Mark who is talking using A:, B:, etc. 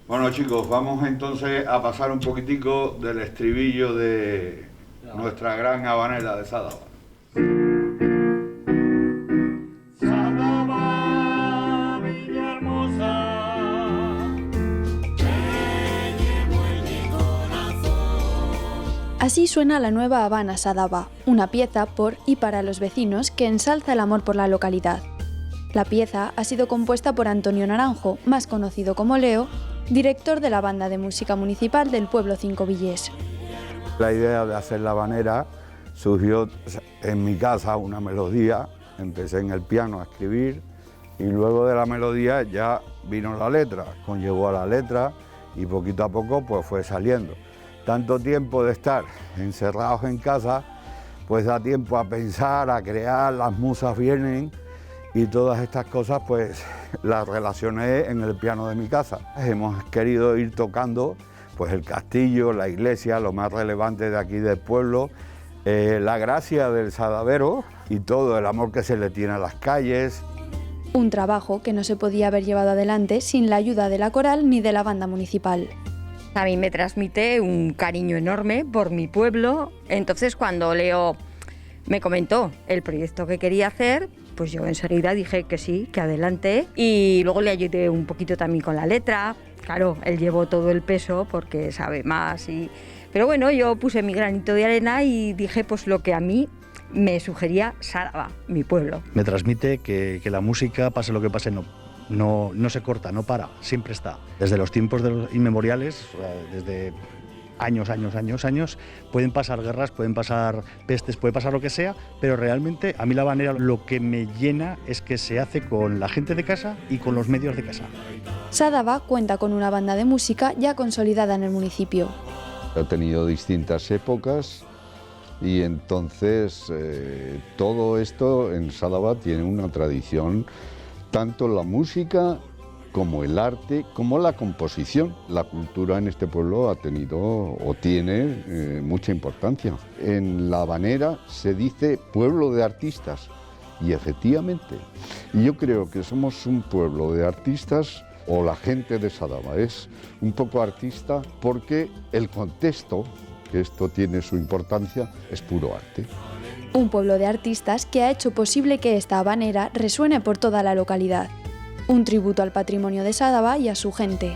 A: Bueno chicos, vamos entonces a pasar un poquitico del estribillo de nuestra gran habanera de Sádaba.
B: Sádaba, villa hermosa, me llevo en mi corazón.
C: Así suena la nueva Habana Sádaba, una pieza por y para los vecinos que ensalza el amor por la localidad. La pieza ha sido compuesta por Antonio Naranjo, más conocido como Leo, director de la Banda de Música Municipal del pueblo Cinco Villés.
D: La idea de hacer la habanera surgió en mi casa, una melodía, empecé en el piano a escribir y luego de la melodía ya vino la letra, conllevó a la letra y poquito a poco pues fue saliendo. Tanto tiempo de estar encerrados en casa, pues da tiempo a pensar, a crear, las musas vienen y todas estas cosas pues las relacioné en el piano de mi casa. Hemos querido ir tocando pues el castillo, la iglesia, lo más relevante de aquí del pueblo, la gracia del sadavero y todo el amor que se le tiene a las calles.
C: Un trabajo que no se podía haber llevado adelante sin la ayuda de la coral ni de la banda municipal.
E: A mí me transmite un cariño enorme por mi pueblo, entonces cuando Leo me comentó el proyecto que quería hacer, pues yo enseguida dije que sí, que adelante, y luego le ayudé un poquito también con la letra. Claro, él llevó todo el peso porque sabe más, pero bueno, yo puse mi granito de arena y dije pues lo que a mí me sugería Sádaba, mi pueblo.
F: Me transmite que la música, pase lo que pase, no se corta, no para, siempre está. Desde los tiempos de los inmemoriales, desde años, pueden pasar guerras, pueden pasar pestes, puede pasar lo que sea, pero realmente a mí la habanera lo que me llena es que se hace con la gente de casa y con los medios de casa.
C: Sádaba cuenta con una banda de música ya consolidada en el municipio.
G: Ha tenido distintas épocas y entonces todo esto en Sádaba tiene una tradición, tanto la música como el arte, como la composición. La cultura en este pueblo ha tenido o tiene mucha importancia. En la habanera se dice pueblo de artistas y efectivamente, yo creo que somos un pueblo de artistas, o la gente de Sádaba es un poco artista porque el contexto, que esto tiene su importancia, es puro arte.
C: Un pueblo de artistas que ha hecho posible que esta habanera resuene por toda la localidad. Un tributo al patrimonio de Sádaba y a su gente.